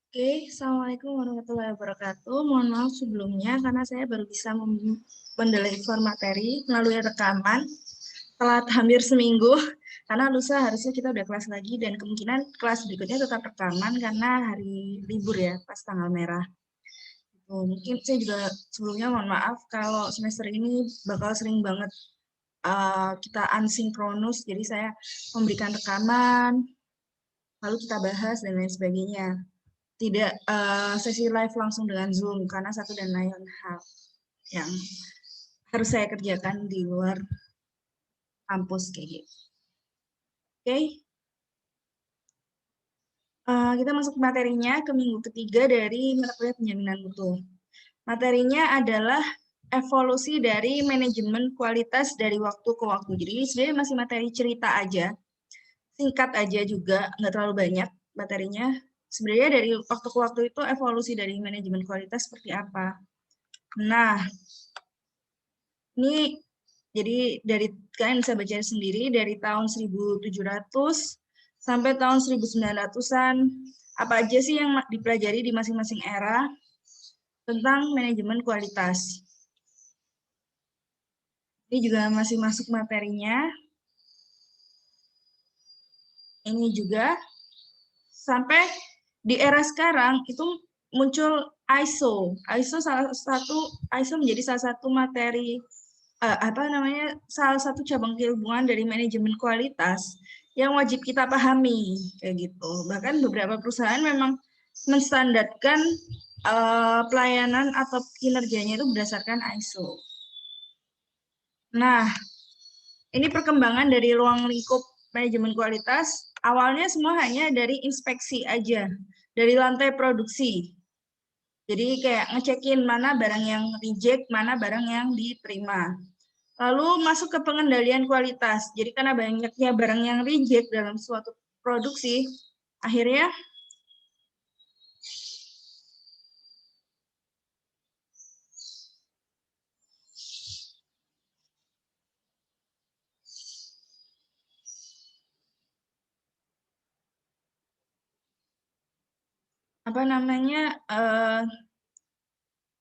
Oke, Assalamualaikum warahmatullahi wabarakatuh. Mohon maaf sebelumnya karena saya baru bisa mendeliver materi melalui rekaman telat hampir seminggu karena lusa harusnya kita udah kelas lagi dan kemungkinan kelas berikutnya tetap rekaman karena hari libur ya pas tanggal merah. Mungkin saya juga sebelumnya mohon maaf kalau semester ini bakal sering banget kita asinkronus, jadi saya memberikan rekaman lalu kita bahas dan lain sebagainya, tidak sesi live langsung dengan Zoom karena satu dan lain hal yang harus saya kerjakan di luar kampus kayak gitu. Oke, kita masuk ke materinya ke minggu ketiga dari mata kuliah penjaminan mutu. Materinya adalah evolusi dari manajemen kualitas dari waktu ke waktu. Jadi sebenarnya masih materi cerita aja, singkat aja juga, nggak terlalu banyak materinya. Sebenarnya dari waktu ke waktu itu evolusi dari manajemen kualitas seperti apa. Nah, ini jadi dari kalian bisa baca sendiri dari tahun 1700 sampai tahun 1900-an, apa aja sih yang dipelajari di masing-masing era tentang manajemen kualitas. Ini juga masih masuk materinya. Ini juga sampai di era sekarang itu muncul ISO. ISO menjadi salah satu materi salah satu cabang keilmuan dari manajemen kualitas yang wajib kita pahami kayak gitu. Bahkan beberapa perusahaan memang menstandarkan pelayanan atau kinerjanya itu berdasarkan ISO. Nah, ini perkembangan dari ruang lingkup manajemen kualitas. Awalnya semua hanya dari inspeksi aja, dari lantai produksi. Jadi kayak ngecekin mana barang yang reject, mana barang yang diterima. Lalu masuk ke pengendalian kualitas. Jadi karena banyaknya barang yang reject dalam suatu produksi, akhirnya apa namanya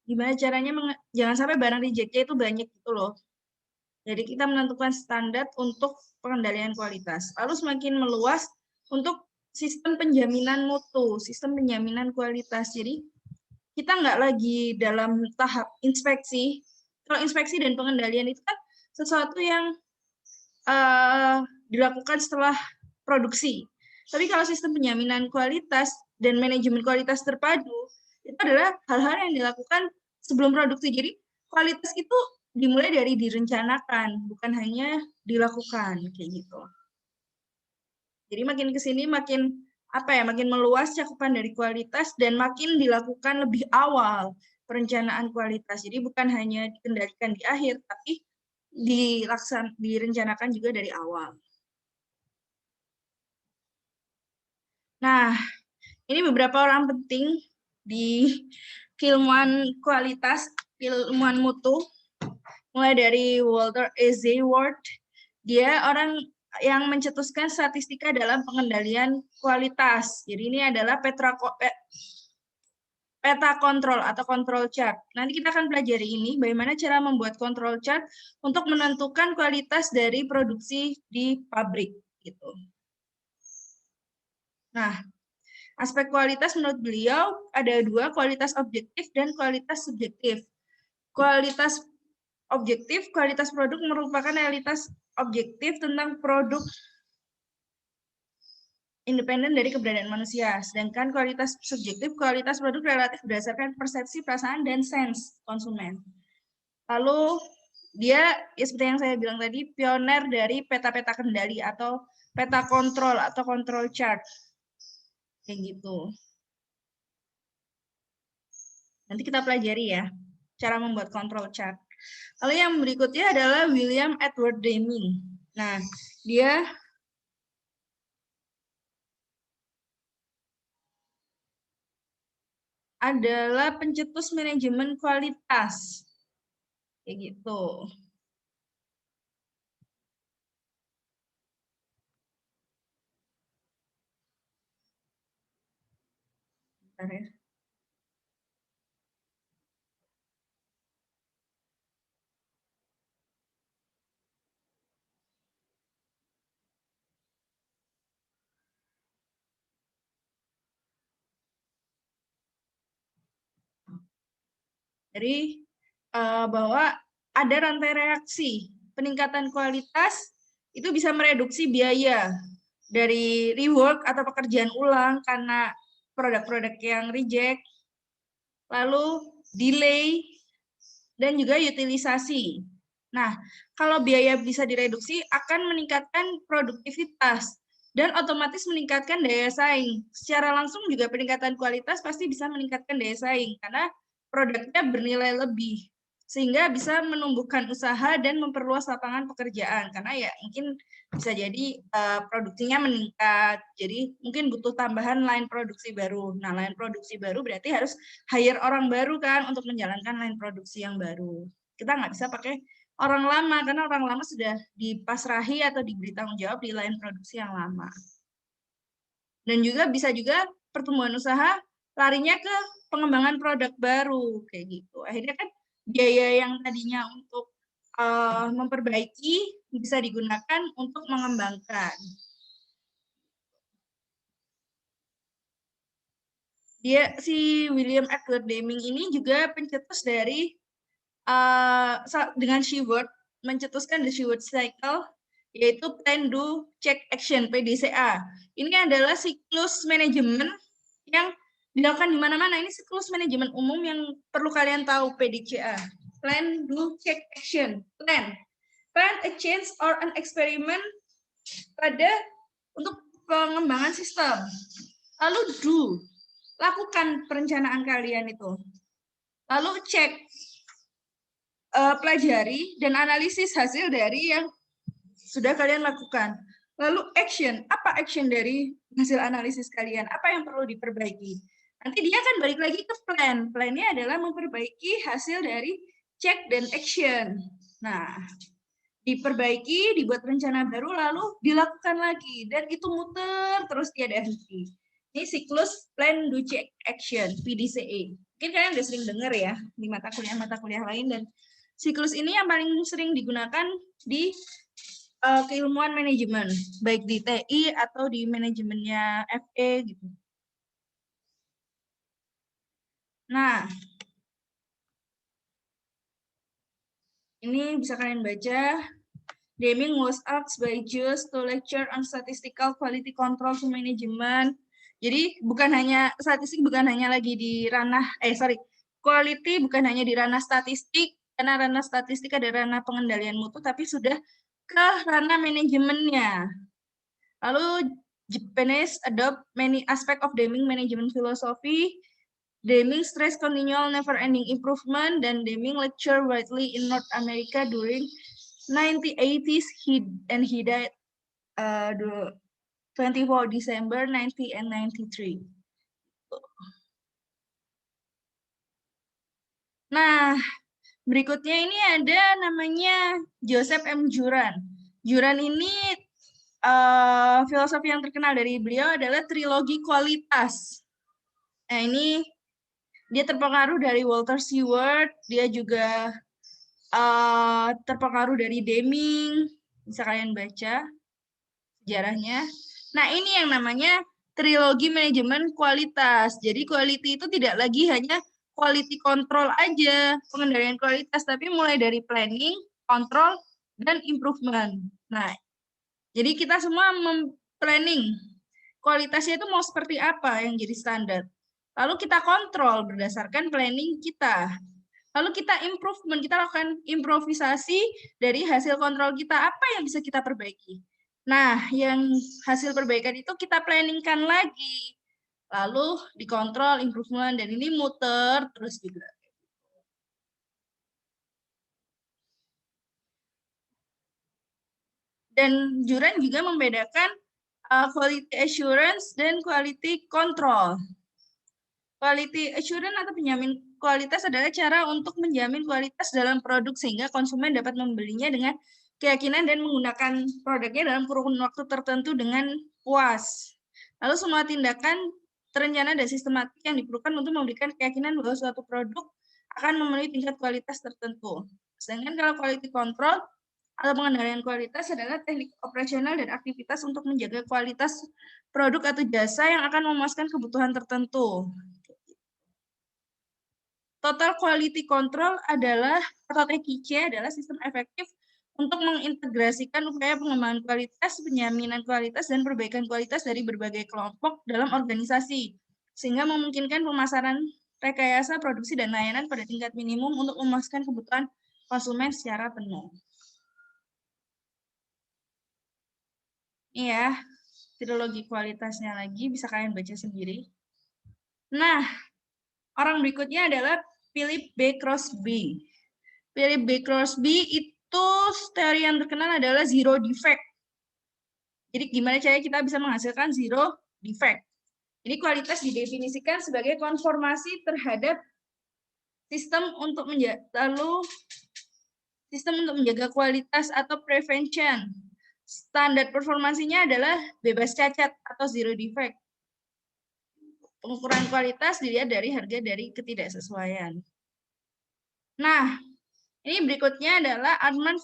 gimana caranya jangan sampai barang rejectnya itu banyak gitu loh. Jadi kita menentukan standar untuk pengendalian kualitas. Lalu semakin meluas untuk sistem penjaminan mutu, sistem penjaminan kualitas. Jadi kita nggak lagi dalam tahap inspeksi. Kalau inspeksi dan pengendalian itu kan sesuatu yang dilakukan setelah produksi. Tapi kalau sistem penjaminan kualitas dan manajemen kualitas terpadu, itu adalah hal-hal yang dilakukan sebelum produksi. Jadi kualitas itu dimulai dari direncanakan, bukan hanya dilakukan kayak gitu. Jadi makin ke sini makin makin meluas cakupan dari kualitas dan makin dilakukan lebih awal perencanaan kualitas. Jadi bukan hanya dikendalikan di akhir, tapi direncanakan juga dari awal. Nah, ini beberapa orang penting di keilmuan kualitas, keilmuan mutu, mulai dari Walter E. Ward. Dia orang yang mencetuskan statistika dalam pengendalian kualitas. Jadi ini adalah peta kontrol atau control chart. Nanti kita akan pelajari ini, bagaimana cara membuat control chart untuk menentukan kualitas dari produksi di pabrik. Gitu. Nah, aspek kualitas menurut beliau ada dua, kualitas objektif dan kualitas subjektif. Kualitas objektif, kualitas produk merupakan realitas objektif tentang produk independen dari keberadaan manusia. Sedangkan kualitas subjektif, kualitas produk relatif berdasarkan persepsi, perasaan, dan sense konsumen. Lalu dia, ya seperti yang saya bilang tadi, pioner dari peta-peta kendali atau peta kontrol atau control chart. Kayak gitu. Nanti kita pelajari ya, cara membuat control chart. Lalu yang berikutnya adalah William Edward Deming. Nah, dia adalah pencetus manajemen kualitas. Kayak gitu. Bentar ya. Jadi bahwa ada rantai reaksi. Peningkatan kualitas itu bisa mereduksi biaya dari rework atau pekerjaan ulang karena produk-produk yang reject, lalu delay, dan juga utilisasi. Nah, kalau biaya bisa direduksi akan meningkatkan produktivitas dan otomatis meningkatkan daya saing. Secara langsung juga peningkatan kualitas pasti bisa meningkatkan daya saing karena produknya bernilai lebih sehingga bisa menumbuhkan usaha dan memperluas lapangan pekerjaan karena ya mungkin bisa jadi produksinya meningkat, jadi mungkin butuh tambahan line produksi baru. Nah, line produksi baru berarti harus hire orang baru kan untuk menjalankan line produksi yang baru. Kita nggak bisa pakai orang lama karena orang lama sudah dipasrahi atau diberi tanggung jawab di line produksi yang lama. Dan juga bisa juga pertumbuhan usaha larinya ke pengembangan produk baru kayak gitu. Akhirnya kan biaya yang tadinya untuk memperbaiki bisa digunakan untuk mengembangkan. Dia si William Edward Deming ini juga pencetus dari dengan Sheward mencetuskan the Sheward Cycle, yaitu Plan, Do, Check, Action (PDCA). Ini adalah siklus manajemen yang dilakukan di mana-mana. Ini siklus manajemen umum yang perlu kalian tahu, PDCA. Plan, Do, Check, Action. Plan a change or an experiment pada untuk pengembangan sistem. Lalu do, lakukan perencanaan kalian itu. Lalu check, pelajari dan analisis hasil dari yang sudah kalian lakukan. Lalu action, apa action dari hasil analisis kalian? Apa yang perlu diperbaiki? Nanti dia akan balik lagi ke plan. Plannya adalah memperbaiki hasil dari check dan action. Nah, diperbaiki, dibuat rencana baru, lalu dilakukan lagi. Dan itu muter terus tiada henti. Ini siklus Plan, Do, Check, Action, PDCA. Mungkin kalian udah sering dengar ya di mata kuliah lain, dan siklus ini yang paling sering digunakan di keilmuan manajemen, baik di TI atau di manajemennya FE gitu. Nah, ini bisa kalian baca. Deming was asked by Jules to lecture on statistical quality control to management. Jadi bukan hanya statistik, bukan hanya lagi di ranah quality bukan hanya di ranah statistik, karena ranah statistik ada ranah pengendalian mutu, tapi sudah ke ranah manajemennya. Lalu Japanese adopt many aspect of Deming management philosophy. Deming stress continual never-ending improvement, dan Deming lecture widely in North America during 1980s, he died 24 December 1993. Nah, berikutnya ini ada namanya Joseph M. Juran. Juran ini filosofi yang terkenal dari beliau adalah trilogi kualitas. Nah, ini dia terpengaruh dari Walter Seward, dia juga terpengaruh dari Deming, bisa kalian baca sejarahnya. Nah, ini yang namanya trilogi manajemen kualitas. Jadi quality itu tidak lagi hanya quality control aja, pengendalian kualitas, tapi mulai dari planning, control, dan improvement. Nah, jadi kita semua planning kualitasnya itu mau seperti apa yang jadi standar. Lalu kita kontrol berdasarkan planning kita. Lalu kita improvement, kita lakukan improvisasi dari hasil kontrol kita, apa yang bisa kita perbaiki. Nah, yang hasil perbaikan itu kita planningkan lagi. Lalu dikontrol, improvement, dan ini muter terus juga. Dan Juran juga membedakan quality assurance dan quality control. Quality assurance atau penjamin kualitas adalah cara untuk menjamin kualitas dalam produk sehingga konsumen dapat membelinya dengan keyakinan dan menggunakan produknya dalam kurun waktu tertentu dengan puas. Lalu semua tindakan terencana dan sistematik yang diperlukan untuk memberikan keyakinan bahwa suatu produk akan memenuhi tingkat kualitas tertentu. Sedangkan kalau quality control atau pengendalian kualitas adalah teknik operasional dan aktivitas untuk menjaga kualitas produk atau jasa yang akan memuaskan kebutuhan tertentu. Total Quality Control adalah, atau TQC adalah sistem efektif untuk mengintegrasikan upaya pengembangan kualitas, penjaminan kualitas, dan perbaikan kualitas dari berbagai kelompok dalam organisasi, sehingga memungkinkan pemasaran rekayasa produksi dan layanan pada tingkat minimum untuk memuaskan kebutuhan konsumen secara penuh. Ini ya, filologi kualitasnya lagi, bisa kalian baca sendiri. Nah, orang berikutnya adalah Philip B. Crosby. Philip B. Crosby itu teori yang terkenal adalah zero defect. Jadi gimana caranya kita bisa menghasilkan zero defect? Jadi kualitas didefinisikan sebagai konformasi terhadap sistem untuk menjaga kualitas atau prevention. Standar performansinya adalah bebas cacat atau zero defect. Pengukuran kualitas dilihat dari harga dari ketidaksesuaian. Nah, ini berikutnya adalah Armand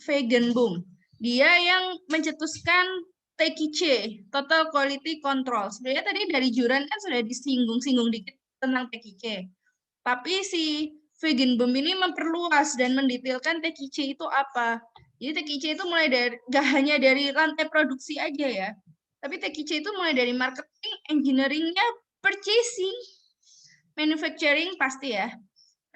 Feigenbaum. Dia yang mencetuskan TQC, Total Quality Control. Sebenarnya tadi dari Juran kan sudah disinggung-singgung dikit tentang TQC. Tapi si Feigenbaum ini memperluas dan mendetailkan TQC itu apa. Jadi TQC itu mulai dari, gak hanya dari rantai produksi aja ya. Tapi TQC itu mulai dari marketing, engineering-nya, purchasing, manufacturing pasti ya.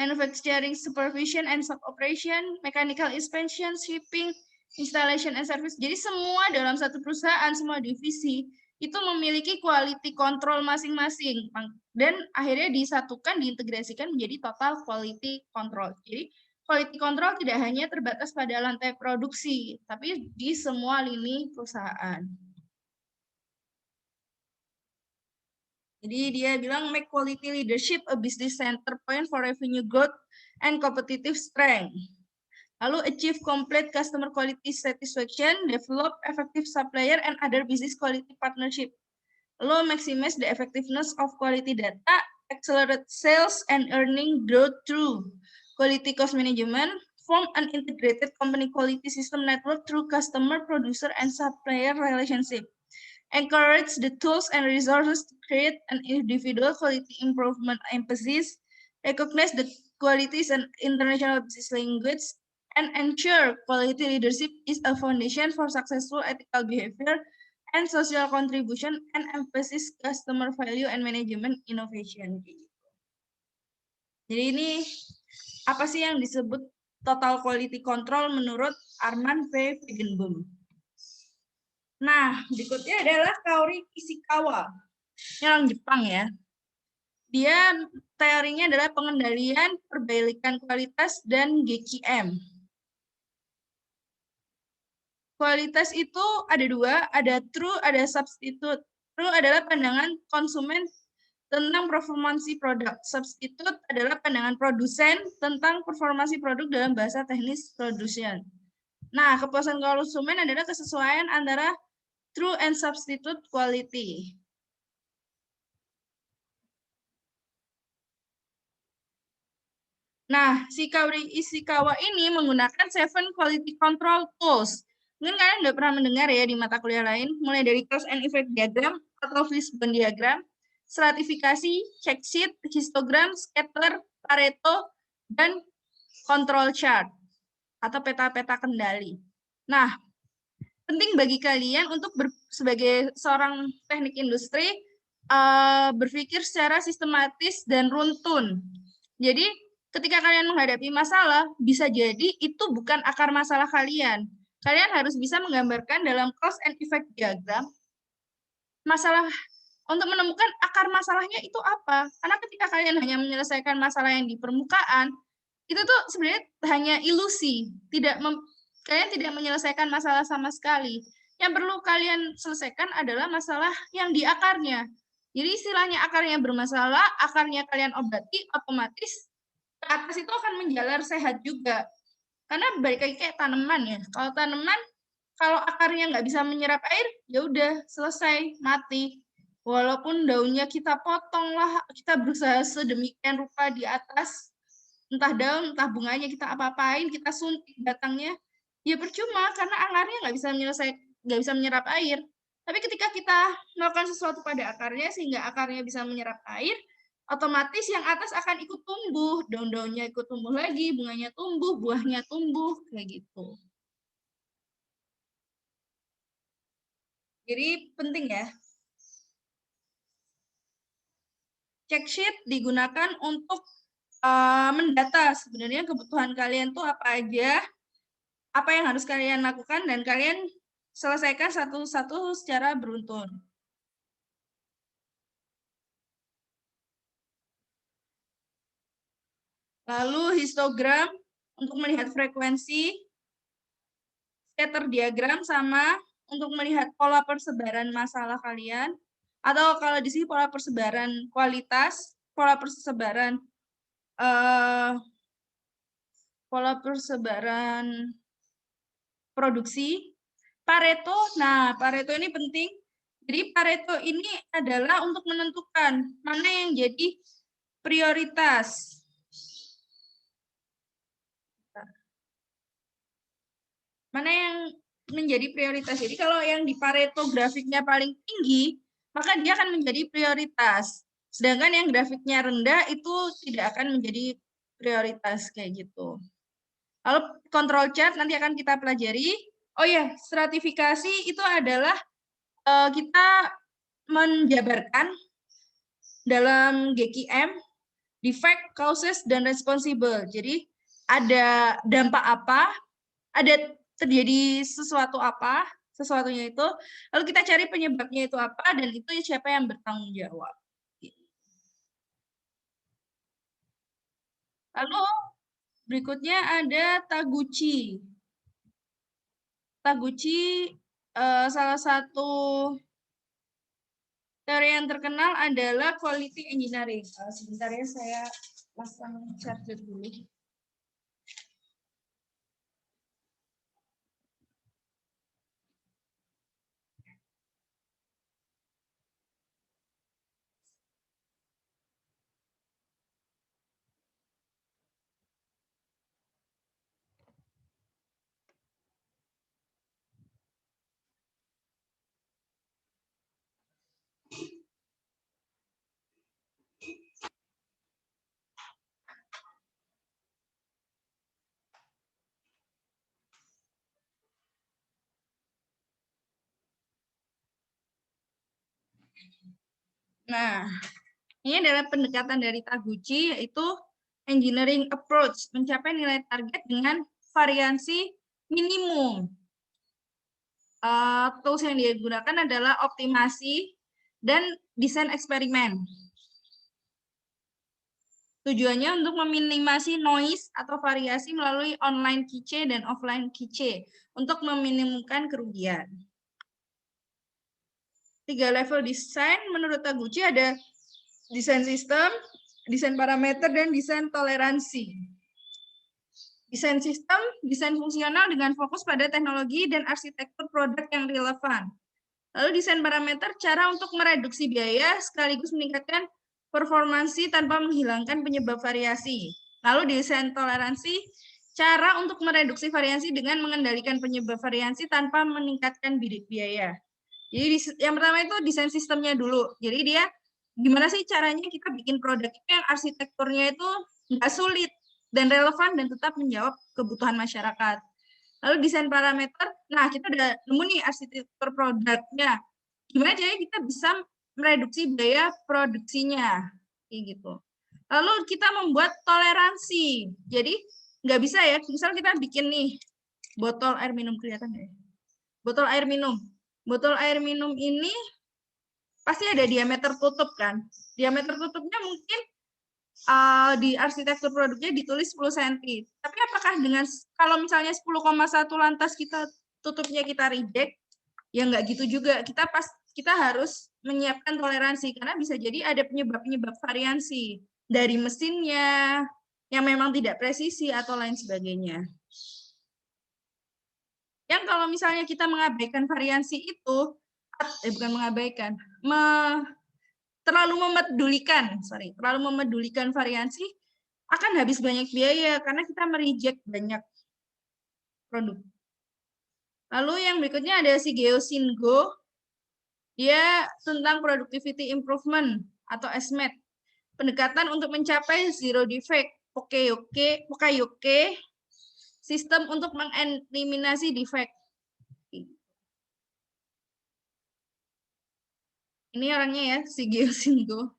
Manufacturing supervision and operation, mechanical inspection, shipping, installation and service. Jadi semua dalam satu perusahaan, semua divisi itu memiliki quality control masing-masing dan akhirnya disatukan, diintegrasikan menjadi total quality control. Jadi quality control tidak hanya terbatas pada lantai produksi, tapi di semua lini perusahaan. Jadi dia bilang make quality leadership a business center point for revenue growth and competitive strength. Lalu achieve complete customer quality satisfaction, develop effective supplier and other business quality partnership. Lalu maximize the effectiveness of quality data, accelerate sales and earning growth through quality cost management, form an integrated company quality system network through customer, producer, and supplier relationship. Encourage the tools and resources to create an individual quality improvement emphasis, recognize the qualities and international business language, and ensure quality leadership is a foundation for successful ethical behavior and social contribution and emphasis customer value and management innovation. Jadi ini apa sih yang disebut total quality control menurut Armand Feigenbaum? Nah, berikutnya adalah Kaori Ishikawa. Ini orang Jepang ya. Dia teorinya adalah pengendalian, perbaikan kualitas, dan GQM. Kualitas itu ada dua, ada true, ada substitute. True adalah pandangan konsumen tentang performansi produk. Substitute adalah pandangan produsen tentang performansi produk dalam bahasa teknis production. Nah, kepuasan konsumen adalah kesesuaian antara true and substitute quality. Nah, si Kaori Ishikawa ini menggunakan 7 quality control tools. Mungkin kalian udah pernah mendengar ya di mata kuliah lain, mulai dari cause and effect diagram atau fishbone diagram, stratifikasi, check sheet, histogram, scatter, Pareto, dan control chart atau peta-peta kendali. Nah, penting bagi kalian untuk sebagai seorang teknik industri berpikir secara sistematis dan runtun. Jadi ketika kalian menghadapi masalah, bisa jadi itu bukan akar masalah kalian. Kalian harus bisa menggambarkan dalam cause and effect diagram masalah untuk menemukan akar masalahnya itu apa. Karena ketika kalian hanya menyelesaikan masalah yang di permukaan, itu tuh sebenarnya hanya ilusi. Kalian tidak menyelesaikan masalah sama sekali. Yang perlu kalian selesaikan adalah masalah yang di akarnya. Jadi istilahnya akarnya bermasalah, akarnya kalian obati, otomatis ke atas itu akan menjalar sehat juga. Karena balik lagi kayak tanaman ya. Kalau tanaman, kalau akarnya nggak bisa menyerap air, ya udah selesai, mati. Walaupun daunnya kita potong lah, kita berusaha sedemikian rupa di atas, entah daun, entah bunganya kita apa-apain, kita suntik batangnya, ya percuma karena akarnya nggak bisa menyerap air. Tapi ketika kita melakukan sesuatu pada akarnya sehingga akarnya bisa menyerap air, otomatis yang atas akan ikut tumbuh, daun-daunnya ikut tumbuh lagi, bunganya tumbuh, buahnya tumbuh, kayak gitu. Jadi penting ya. Check sheet digunakan untuk mendata sebenarnya kebutuhan kalian tuh apa aja, apa yang harus kalian lakukan, dan kalian selesaikan satu-satu secara beruntun. Lalu histogram untuk melihat frekuensi, scatter diagram sama untuk melihat pola persebaran masalah kalian, atau kalau di sini pola persebaran kualitas, pola persebaran produksi, Pareto. Nah, Pareto ini penting. Jadi Pareto ini adalah untuk menentukan mana yang jadi prioritas. Mana yang menjadi prioritas. Jadi kalau yang di Pareto grafiknya paling tinggi, maka dia akan menjadi prioritas. Sedangkan yang grafiknya rendah itu tidak akan menjadi prioritas kayak gitu. Lalu control chart nanti akan kita pelajari. Oh ya, stratifikasi itu adalah kita menjabarkan dalam GQM defect, causes, dan responsible. Jadi ada dampak apa, ada terjadi sesuatu apa, sesuatunya itu, lalu kita cari penyebabnya itu apa, dan itu siapa yang bertanggung jawab. Lalu berikutnya ada Taguchi. Taguchi salah satu teori yang terkenal adalah quality engineering. Sebentar ya, saya pasang charger dulu. Nah, ini adalah pendekatan dari Taguchi, yaitu engineering approach, mencapai nilai target dengan variansi minimum. Tools yang digunakan adalah optimasi dan desain eksperimen. Tujuannya untuk meminimasi noise atau variasi melalui online keychain dan offline keychain untuk meminimumkan kerugian. 3 level desain menurut Taguchi ada desain sistem, desain parameter, dan desain toleransi. Desain sistem, desain fungsional dengan fokus pada teknologi dan arsitektur produk yang relevan. Lalu desain parameter, cara untuk mereduksi biaya sekaligus meningkatkan performansi tanpa menghilangkan penyebab variasi. Lalu desain toleransi, cara untuk mereduksi variasi dengan mengendalikan penyebab variasi tanpa meningkatkan biaya. Jadi yang pertama itu desain sistemnya dulu. Jadi dia gimana sih caranya kita bikin produk yang arsitekturnya itu nggak sulit dan relevan dan tetap menjawab kebutuhan masyarakat. Lalu desain parameter, nah kita udah nemu nih arsitektur produknya. Gimana caranya kita bisa mereduksi biaya produksinya, kayak gitu. Lalu kita membuat toleransi. Jadi nggak bisa ya, misal kita bikin nih botol air minum, kelihatan ya? Botol air minum. Botol air minum ini pasti ada diameter tutup kan? Diameter tutupnya mungkin di arsitektur produknya ditulis 10 cm. Tapi apakah dengan kalau misalnya 10,1 lantas kita tutupnya kita reject, ya nggak gitu juga. Kita harus menyiapkan toleransi karena bisa jadi ada penyebab-penyebab variansi dari mesinnya yang memang tidak presisi atau lain sebagainya. Yang kalau misalnya kita mengabaikan variansi itu, bukan mengabaikan, terlalu memedulikan variansi akan habis banyak biaya karena kita mereject banyak produk. Lalu yang berikutnya ada si Geosingo. Dia tentang productivity improvement atau SMAT. Pendekatan untuk mencapai zero defect, Pokayoke, sistem untuk mengeliminasi defect. Ini orangnya ya, si Geosingo.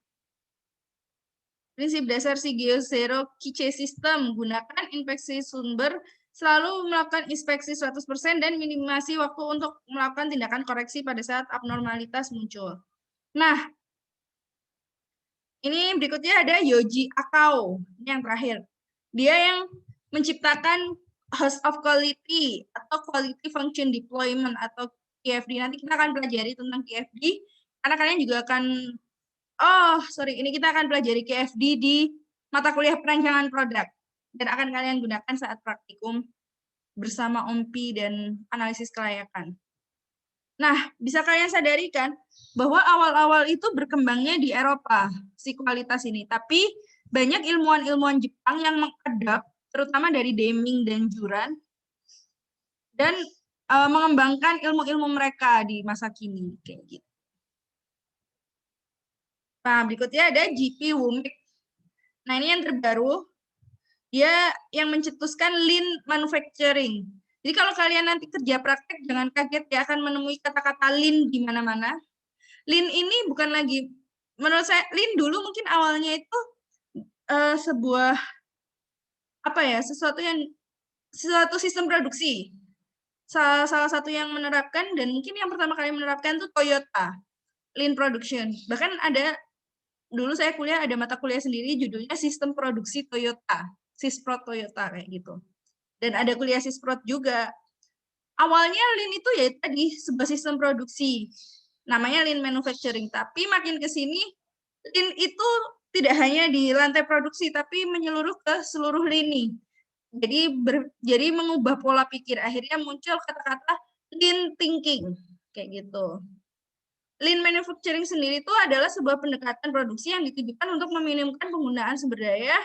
Prinsip dasar si Zero Kiche System, gunakan inspeksi sumber, selalu melakukan inspeksi 100% dan minimasi waktu untuk melakukan tindakan koreksi pada saat abnormalitas muncul. Nah, ini berikutnya ada Yoji Akao, ini yang terakhir. Dia yang menciptakan host of quality atau quality function deployment atau QFD. Nanti kita akan pelajari tentang QFD, karena kalian juga akan ini kita akan pelajari QFD di mata kuliah perancangan produk dan akan kalian gunakan saat praktikum bersama OMPI dan analisis kelayakan. Nah, bisa kalian sadari kan bahwa awal-awal itu berkembangnya di Eropa si kualitas ini, tapi banyak ilmuwan-ilmuwan Jepang yang mengadap, terutama dari Deming dan Juran, dan mengembangkan ilmu-ilmu mereka di masa kini kayak gitu. Nah, berikutnya ada GP Wumek. Nah, ini yang terbaru. Dia yang mencetuskan lean manufacturing. Jadi kalau kalian nanti kerja praktek, jangan kaget ya akan menemui kata-kata lean di mana-mana. Lean ini bukan lagi, menurut saya, lean dulu mungkin awalnya itu sebuah, suatu sistem produksi. Salah satu yang menerapkan, dan mungkin yang pertama kali menerapkan itu Toyota, lean production. Bahkan dulu saya kuliah ada mata kuliah sendiri judulnya sistem produksi Toyota, Sisprot Toyota kayak gitu. Dan ada kuliah Sisprot juga. Awalnya lean itu ya tadi sebuah sistem produksi. Namanya lean manufacturing, tapi makin ke sini lean itu tidak hanya di lantai produksi tapi menyeluruh ke seluruh lini. Jadi mengubah pola pikir, akhirnya muncul kata-kata lean thinking kayak gitu. Lean manufacturing sendiri itu adalah sebuah pendekatan produksi yang ditujukan untuk meminimumkan penggunaan sumber daya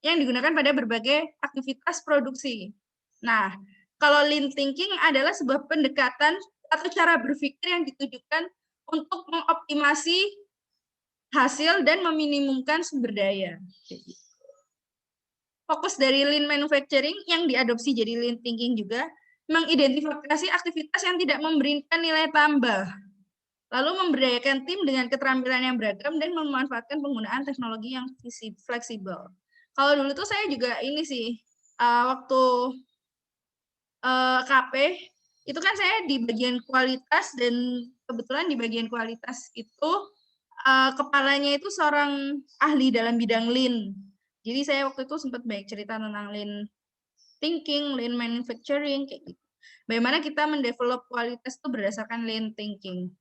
yang digunakan pada berbagai aktivitas produksi. Nah, kalau lean thinking adalah sebuah pendekatan atau cara berpikir yang ditujukan untuk mengoptimasi hasil dan meminimumkan sumber daya. Fokus dari lean manufacturing yang diadopsi jadi lean thinking juga, mengidentifikasi aktivitas yang tidak memberikan nilai tambah, lalu memberdayakan tim dengan keterampilan yang beragam dan memanfaatkan penggunaan teknologi yang fleksibel. Kalau dulu tuh saya juga ini sih, waktu KP, itu kan saya di bagian kualitas dan kebetulan di bagian kualitas itu kepalanya itu seorang ahli dalam bidang lean. Jadi saya waktu itu sempat banyak cerita tentang lean thinking, lean manufacturing, kayak gitu. Bagaimana kita mendevelop kualitas itu berdasarkan lean thinking.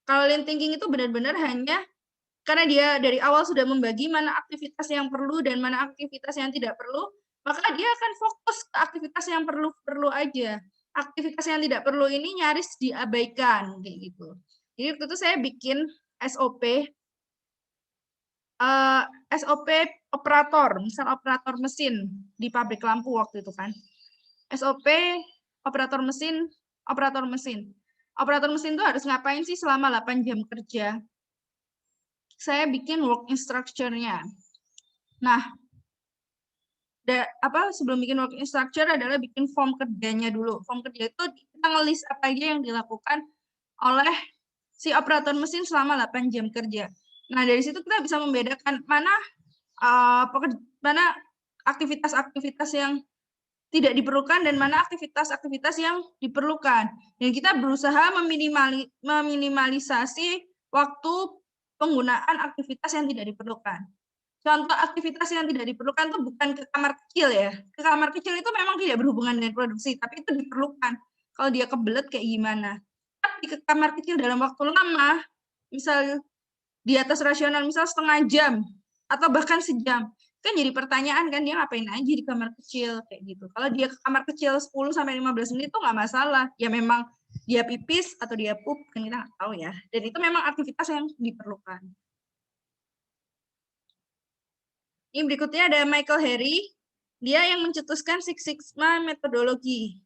Kalau lean thinking itu benar-benar hanya karena dia dari awal sudah membagi mana aktivitas yang perlu dan mana aktivitas yang tidak perlu, maka dia akan fokus ke aktivitas yang perlu aja. Aktivitas yang tidak perlu ini nyaris diabaikan kayak gitu. Jadi waktu itu saya bikin SOP operator, misal operator mesin di pabrik lampu waktu itu kan. SOP operator mesin. Operator mesin itu harus ngapain sih selama 8 jam kerja? Saya bikin work instruction-nya. Nah, sebelum bikin work instruction adalah bikin form kerjanya dulu. Form kerja itu kita ngelis apa aja yang dilakukan oleh si operator mesin selama 8 jam kerja. Nah, dari situ kita bisa membedakan mana aktivitas-aktivitas yang tidak diperlukan dan mana aktivitas-aktivitas yang diperlukan. Dan kita berusaha meminimalisasi waktu penggunaan aktivitas yang tidak diperlukan. Contoh aktivitas yang tidak diperlukan itu bukan ke kamar kecil ya. Ke kamar kecil itu memang tidak berhubungan dengan produksi, tapi itu diperlukan. Kalau dia kebelet kayak gimana. Tapi ke kamar kecil dalam waktu lama, misal di atas rasional, misal setengah jam, atau bahkan sejam, kan jadi pertanyaan kan dia ngapain aja di kamar kecil kayak gitu. Kalau dia ke kamar kecil 10-15 menit itu nggak masalah. Ya memang dia pipis atau dia pup kan kita nggak tahu ya. Dan itu memang aktivitas yang diperlukan. Ini berikutnya ada Michael Harry. Dia yang mencetuskan Six Sigma metodologi.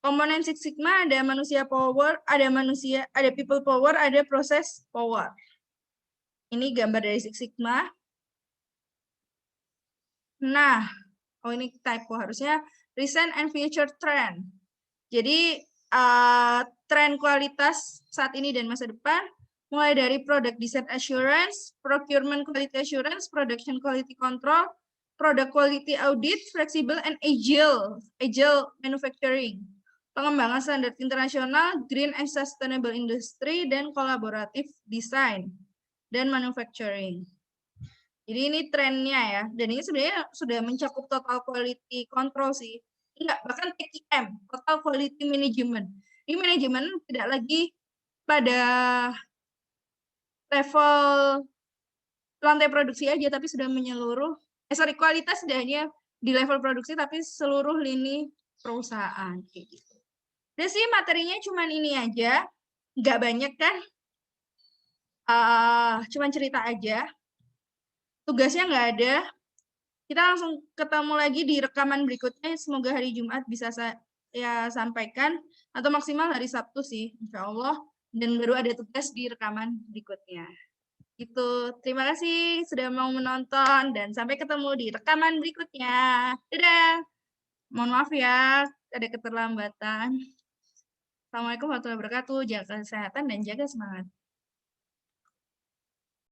Komponen Six Sigma ada manusia power, ada people power, ada proses power. Ini gambar dari Six Sigma. Nah, ini typo harusnya recent and future trend. Jadi tren kualitas saat ini dan masa depan mulai dari product design assurance, procurement quality assurance, production quality control, product quality audit, flexible and agile manufacturing, pengembangan standar internasional, green and sustainable industry, dan kolaboratif design dan manufacturing. Jadi ini trennya ya, dan ini sebenarnya sudah mencakup total quality control sih. Enggak, bahkan TQM, total quality management. Ini manajemen tidak lagi pada level lantai produksi aja, tapi sudah menyeluruh. Kualitas tidak hanya di level produksi, tapi seluruh lini perusahaan. Kayak gitu. Dan sih materinya cuma ini aja, nggak banyak kan? Cuman cerita aja. Tugasnya nggak ada. Kita langsung ketemu lagi di rekaman berikutnya. Semoga hari Jumat bisa saya sampaikan, atau maksimal hari Sabtu sih, insya Allah. Dan baru ada tugas di rekaman berikutnya. Itu. Terima kasih sudah mau menonton, dan sampai ketemu di rekaman berikutnya. Dadah. Mohon maaf ya, ada keterlambatan. Assalamualaikum warahmatullahi wabarakatuh. Jaga kesehatan dan jaga semangat.